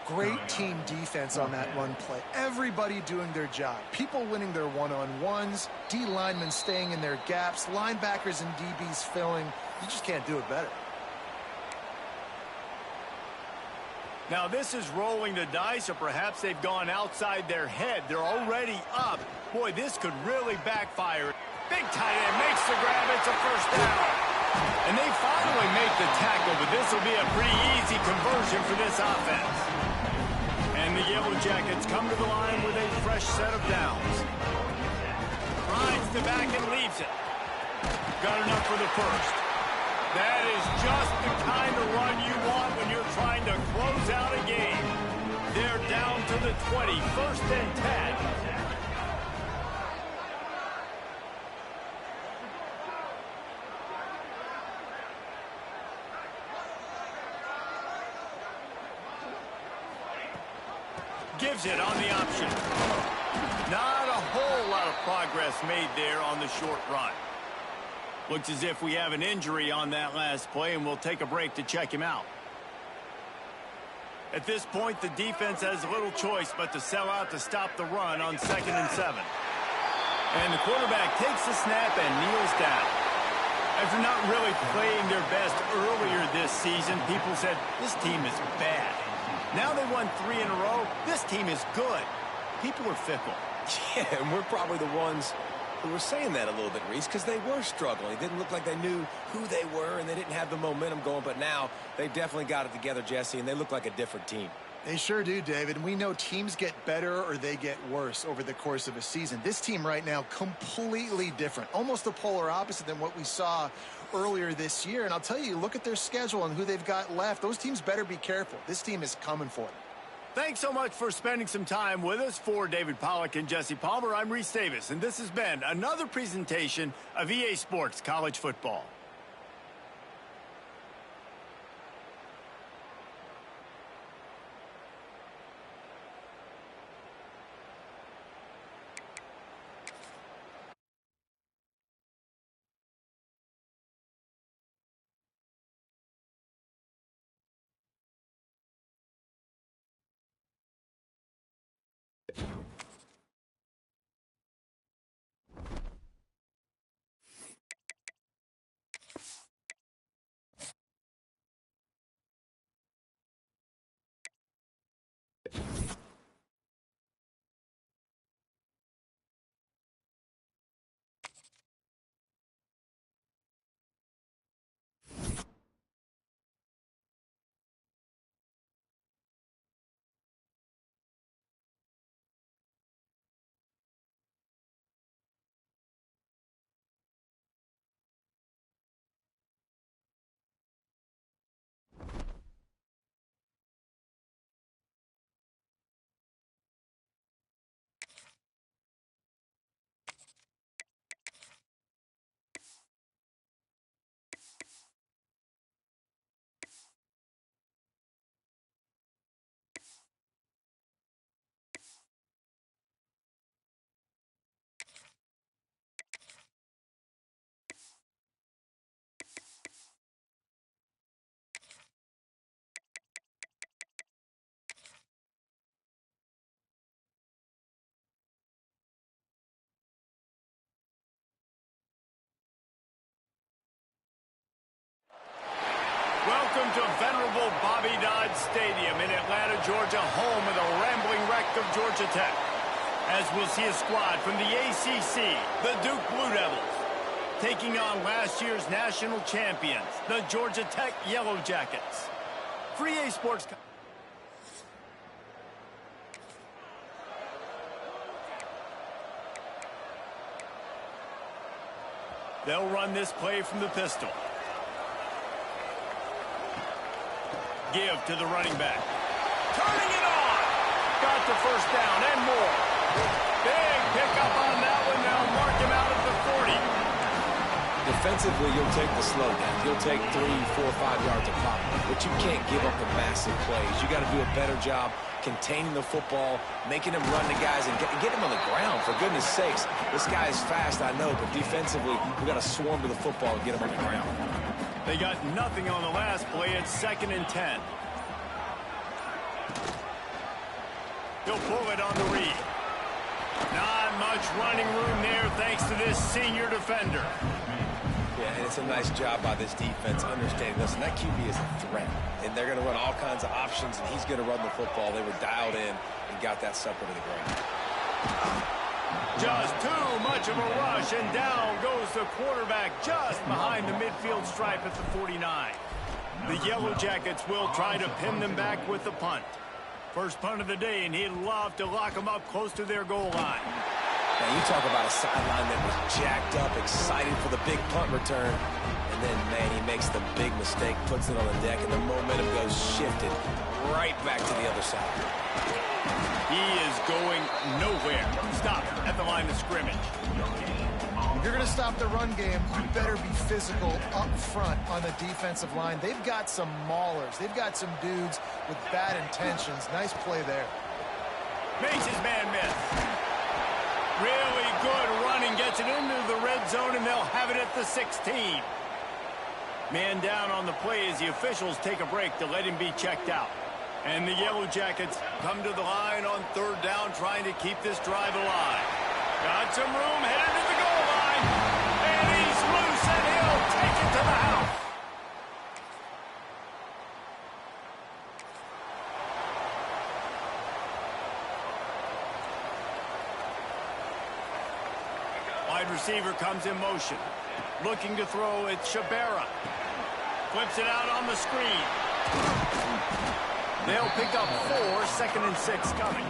Great team defense on that run play. Everybody doing their job. People winning their one-on-ones, D linemen staying in their gaps, linebackers and DBs filling. You just can't do it better. Now this is rolling the dice, or perhaps they've gone outside their head. They're already up. Boy, this could really backfire. Big tight end makes the grab. It's a first down. And they finally make the tackle, but this will be a pretty easy conversion for this offense. And the Yellow Jackets come to the line with a fresh set of downs. Rides the back and leaves it. Got enough for the first. That is just the kind of run you want when you're trying to close out a game. They're down to the 20, 1st and 10. Gives it on the option. Not a whole lot of progress made there on the short run. Looks as if we have an injury on that last play, and we'll take a break to check him out. At this point, the defense has little choice but to sell out to stop the run on 2nd and 7. And the quarterback takes the snap and kneels down. After not really playing their best earlier this season, people said, this team is bad. Now they won 3 in a row. This team is good. People are fickle. Yeah, and we're probably the ones who were saying that a little bit, Reese, because they were struggling. It didn't look like they knew who they were, and they didn't have the momentum going. But now they've definitely got it together, Jesse, and they look like a different team. They sure do, David. And we know teams get better or they get worse over the course of a season. This team right now, completely different. Almost the polar opposite than what we saw earlier this year. And I'll tell you, look at their schedule and who they've got left. Those teams better be careful. This team is coming for them. Thanks so much for spending some time with us. For David Pollack and Jesse Palmer, I'm Reese Davis, and this has been another presentation of EA Sports College Football. Welcome to venerable Bobby Dodd Stadium in Atlanta, Georgia, home of the rambling wreck of Georgia Tech. As we'll see a squad from the ACC, the Duke Blue Devils, taking on last year's national champions, the Georgia Tech Yellow Jackets. For EA Sports... They'll run this play from the pistol. Give to the running back. Turning it on. Got the first down and more. Big pickup on that one. They'll mark him out at the 40. Defensively, you'll take the slow down. You'll take 3, 4, 5 yards of pop. But you can't give up the massive plays. You got to do a better job containing the football, making them run the guys, and get them on the ground, for goodness sakes. This guy is fast, I know, but defensively, we got to swarm to the football and get him on the ground. They got nothing on the last play. It's 2nd and 10. He'll pull it on the read. Not much running room there thanks to this senior defender. Yeah, and it's a nice job by this defense understanding, listen, that QB is a threat, and they're going to run all kinds of options, and he's going to run the football. They were dialed in and got that sucker to the ground. Just too much of a rush, and down goes the quarterback just behind the midfield stripe at the 49. The Yellow Jackets will try to pin them back with the punt. First punt of the day, and he'd love to lock them up close to their goal line. Now, you talk about a sideline that was jacked up, excited for the big punt return. And then, man, he makes the big mistake, puts it on the deck, and the momentum goes shifted right back to the other side. He is going nowhere. Stop at the line of scrimmage. If you're going to stop the run game, you better be physical up front on the defensive line. They've got some maulers. They've got some dudes with bad intentions. Nice play there. Makes his man miss. Really good running. Gets it into the red zone, and they'll have it at the 16. Man down on the play as the officials take a break to let him be checked out. And the Yellow Jackets come to the line on 3rd down, trying to keep this drive alive. Got some room, headed to the goal line. And he's loose, and he'll take it to the house. Wide receiver comes in motion. Looking to throw, it's Shabera. Flips it out on the screen. They'll pick up 4, 2nd and 6 coming.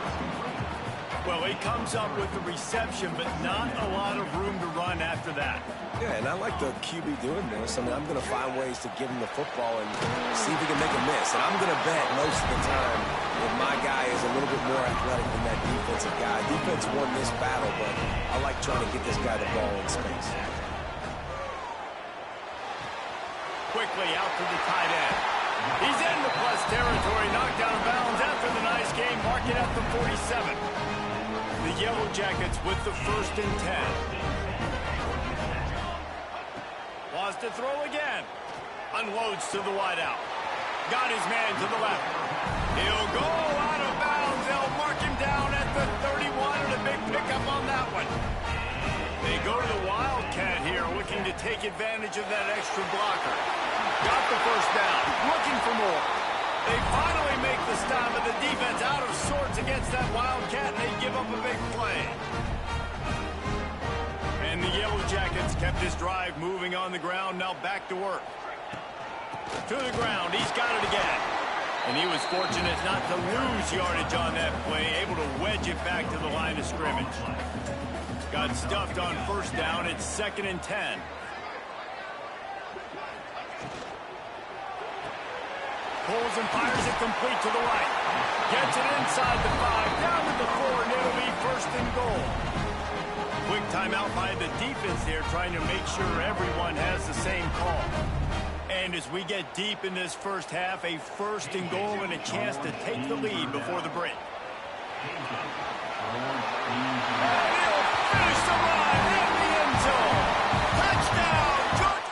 Well, he comes up with the reception, but not a lot of room to run after that. Yeah, and I like the QB doing this. I mean, I'm going to find ways to give him the football and see if he can make a miss. And I'm going to bet most of the time that my guy is a little bit more athletic than that defensive guy. Defense won this battle, but I like trying to get this guy the ball in space. Quickly out to the tight end. He's in the plus territory, knocked out of bounds after the nice game, mark it at the 47. The Yellow Jackets with the 1st and 10. Wants to throw again. Unloads to the wideout. Got his man to the left. He'll go out of bounds. They'll mark him down at the 31, and a big pickup on that one. They go to the Wildcat here, looking to take advantage of that extra blocker. Got the first down, looking for more. They finally make the stop, but the defense out of sorts against that Wildcat, and they give up a big play. And the Yellow Jackets kept this drive moving on the ground, now back to work. To the ground, he's got it again. And he was fortunate not to lose yardage on that play, able to wedge it back to the line of scrimmage. Got stuffed on 1st down, it's 2nd and 10. Pulls and fires it complete to the right. Gets it inside the 5, down to the 4, and it'll be 1st and goal. Quick timeout by the defense here, trying to make sure everyone has the same call. And as we get deep in this first half, a 1st and goal and a chance to take the lead before the break. And he'll finish the run in the end zone. Touchdown, Georgia!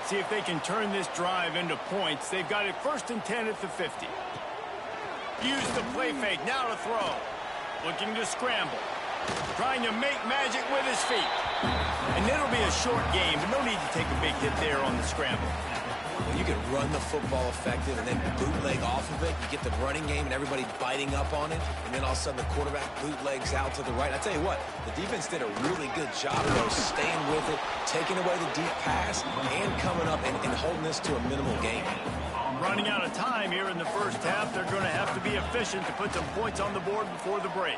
See if they can turn this drive into points. They've got it 1st and 10 at the 50. Use the play fake, now to throw. Looking to scramble. Trying to make magic with his feet. And it'll be a short game, but no need to take a big hit there on the scramble. Well, you can run the football effective and then bootleg off of it. You get the running game and everybody biting up on it. And then all of a sudden the quarterback bootlegs out to the right. I tell you what, the defense did a really good job though, staying with it, taking away the deep pass, and coming up and holding this to a minimal gain. Running out of time here in the first half. They're going to have to be efficient to put some points on the board before the break.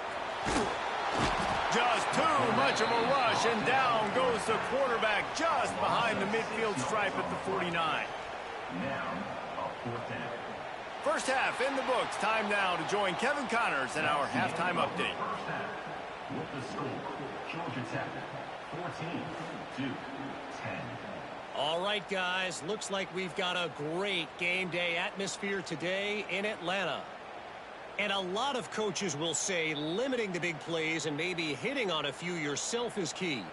Just too much of a rush, and down goes the quarterback just behind the midfield stripe at the 49. Now, a fourth down. First half in the books. Time now to join Kevin Connors in our halftime update. First half. With the score, Georgia Tech 14-10. All right, guys. Looks like we've got a great game day atmosphere today in Atlanta. And a lot of coaches will say limiting the big plays and maybe hitting on a few yourself is key.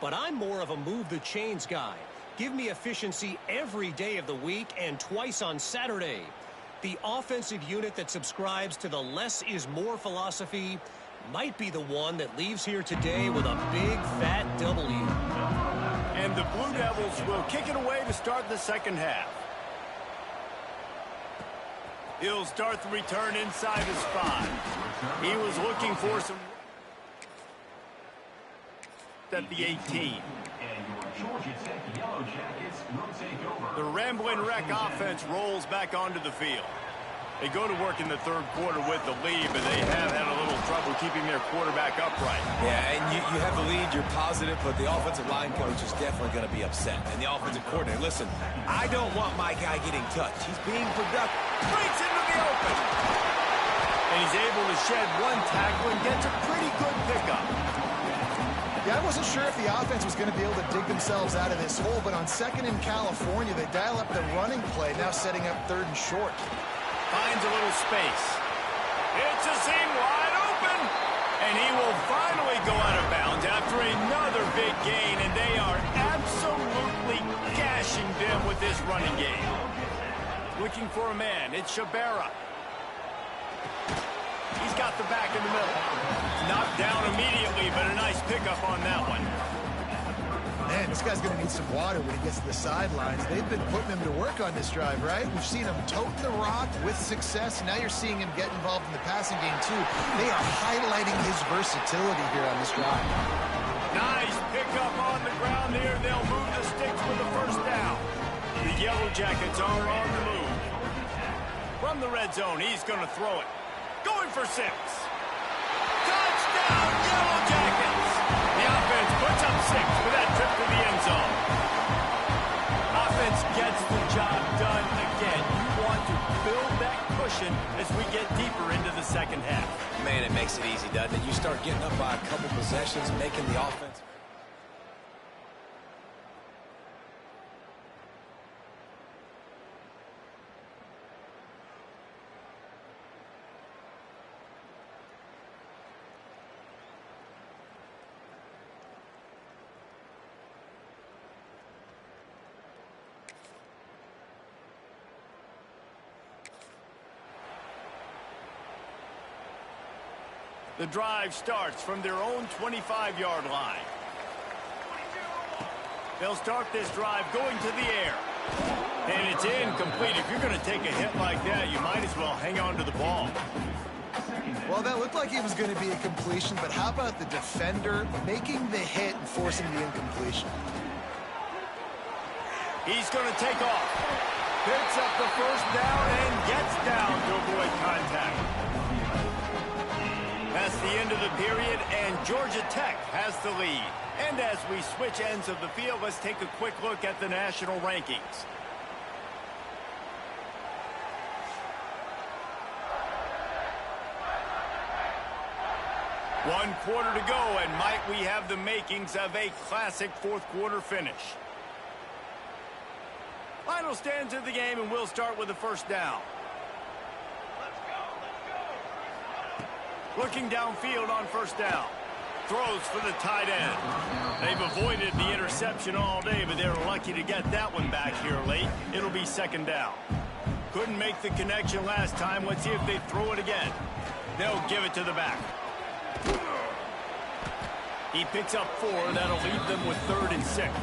But I'm more of a move the chains guy. Give me efficiency every day of the week and twice on Saturday. The offensive unit that subscribes to the less is more philosophy might be the one that leaves here today with a big fat W. And the Blue Devils will kick it away to start the second half. He'll start the return inside his 5. He was looking for some at the 18. And your Georgia Tech Yellow Jackets will take over. The Ramblin' Wreck offense rolls back onto the field. They go to work in the third quarter with the lead, but they have had a little trouble keeping their quarterback upright. Yeah, and you have the lead, you're positive, but the offensive line coach is definitely going to be upset. And the offensive coordinator, listen, I don't want my guy getting touched. He's being productive. Breaks into the open. And he's able to shed one tackle and gets a pretty good pickup. Yeah, I wasn't sure if the offense was going to be able to dig themselves out of this hole, but on second in California, they dial up the running play, now setting up third and short. Finds a little space. It's a seam wide open. And he will finally go out of bounds after another big gain, and they are absolutely gashing them with this running game. Looking for a man. It's Shabera. He's got the back in the middle. Knocked down immediately, but a nice pickup on that one. Man, this guy's going to need some water when he gets to the sidelines. They've been putting him to work on this drive, right? We've seen him tote the rock with success. Now you're seeing him get involved in the passing game, too. They are highlighting his versatility here on this drive. Nice pickup on the ground here. They'll move the sticks with the first down. The Yellow Jackets are on the move. From the red zone, he's going to throw it. Going for 6. Touchdown, Yellow Jackets! The offense puts up 6 for that trip to the end zone. Offense gets the job done again. You want to build that cushion as we get deeper into the second half. Man, it makes it easy, doesn't it? You start getting up by a couple possessions, making the offense. The drive starts from their own 25-yard line. They'll start this drive going to the air. And it's incomplete. If you're going to take a hit like that, you might as well hang on to the ball. Well, that looked like it was going to be a completion, but how about the defender making the hit and forcing the incompletion? He's going to take off. Picks up the first down and gets down to avoid contact. That's the end of the period, and Georgia Tech has the lead. And as we switch ends of the field, let's take a quick look at the national rankings. One quarter to go, and might we have the makings of a classic fourth quarter finish. Final stands of the game, and we'll start with the first down. Looking downfield on first down. Throws for the tight end. They've avoided the interception all day, but they're lucky to get that one back here late. It'll be second down. Couldn't make the connection last time. Let's see if they throw it again. They'll give it to the back. He picks up 4. That'll leave them with 3rd and 6.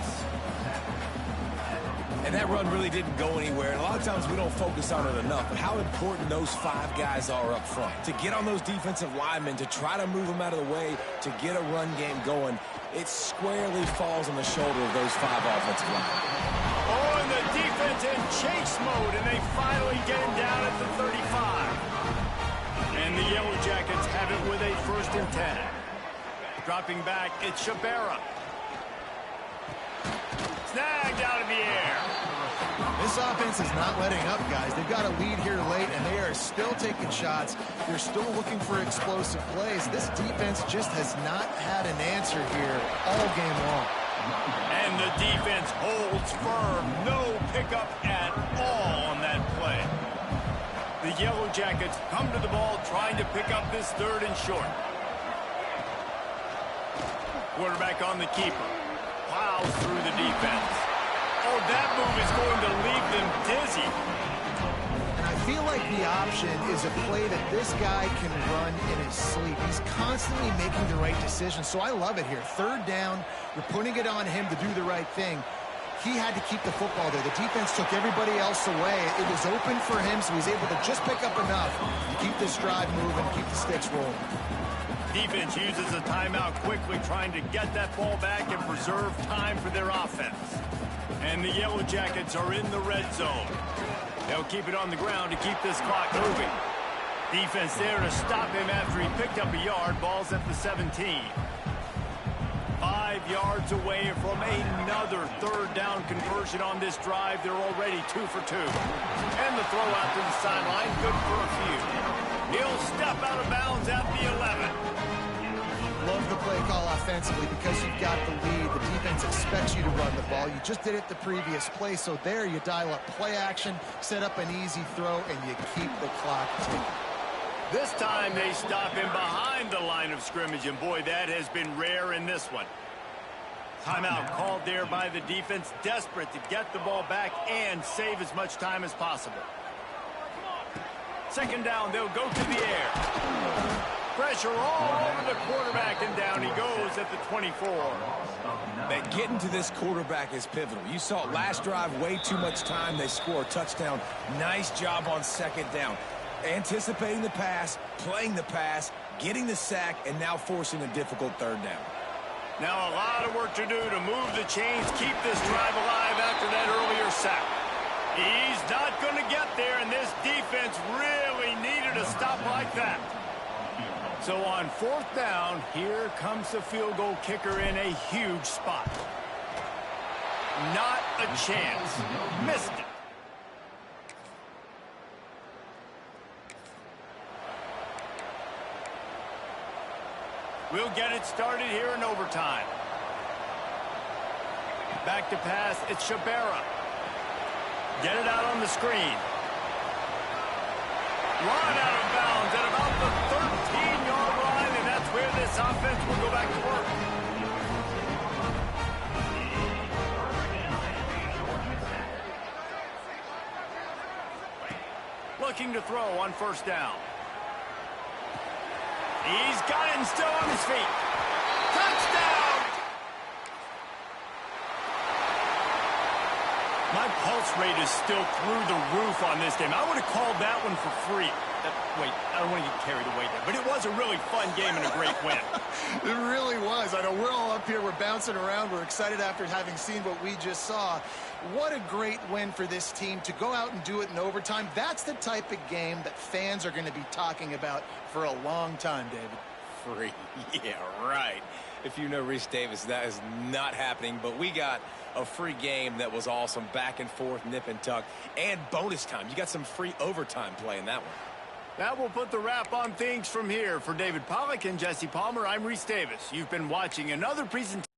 And that run really didn't go anywhere. And a lot of times we don't focus on it enough, but how important those 5 guys are up front. To get on those defensive linemen, to try to move them out of the way, to get a run game going, it squarely falls on the shoulder of those 5 offensive linemen. Oh, and the defense in chase mode, and they finally get him down at the 35. And the Yellow Jackets have it with a 1st and 10. Dropping back, it's Shabera. Snagged out of the air. This offense is not letting up, guys. They've got a lead here late, and they are still taking shots. They're still looking for explosive plays. This defense just has not had an answer here all game long. And the defense holds firm. No pickup at all on that play. The Yellow Jackets come to the ball trying to pick up this third and short. Quarterback on the keeper. Plows through the defense. Oh, that move is going to leave them dizzy. And I feel like the option is a play that this guy can run in his sleep. He's constantly making the right decision, so I love it here. Third down, you're putting it on him to do the right thing. He had to keep the football there. The defense took everybody else away. It was open for him, so he's able to just pick up enough to keep this drive moving, keep the sticks rolling. Defense uses a timeout quickly, trying to get that ball back and preserve time for their offense. And the Yellow Jackets are in the red zone. They'll keep it on the ground to keep this clock moving. Defense there to stop him after he picked up a yard. Ball's at the 17. 5 yards away from another third down conversion on this drive. They're already 2 for 2. And the throw out to the sideline, good for a few. He'll step out of bounds at the 11. Love the play call offensively because you've got the lead. The defense expects you to run the ball. You just did it the previous play, so there you dial up play action, set up an easy throw, and you keep the clock ticking. This time they stop him behind the line of scrimmage, and boy, that has been rare in this one. Timeout called there by the defense, desperate to get the ball back and save as much time as possible. Second down, they'll go to the air. Pressure all over the quarterback, and down he goes at the 24. That getting to this quarterback is pivotal. You saw it last drive, way too much time. They score a touchdown. Nice job on second down. Anticipating the pass, playing the pass, getting the sack, and now forcing a difficult third down. Now a lot of work to do to move the chains, keep this drive alive after that earlier sack. He's not going to get there, and this defense really needed a stop like that. So on fourth down, here comes the field goal kicker in a huge spot. Not a chance. Missed it. We'll get it started here in overtime. Back to pass, it's Shabera. Get it out on the screen. Run out of bounds at about the 13-yard line, and that's where this offense will go back to work. Looking to throw on first down. He's got it and still on his feet. Touchdown! My pulse rate is still through the roof on this game. I would have called that one for free. Wait, I don't want to get carried away there. But it was a really fun game and a great win. It really was. I know we're all up here. We're bouncing around. We're excited after having seen what we just saw. What a great win for this team to go out and do it in overtime. That's the type of game that fans are going to be talking about for a long time, David. Free. Yeah, right. If you know Reese Davis, that is not happening. But we got a free game that was awesome. Back and forth, nip and tuck, and bonus time. You got some free overtime play in that one. That will put the wrap on things from here. For David Pollack and Jesse Palmer, I'm Reese Davis. You've been watching another presentation.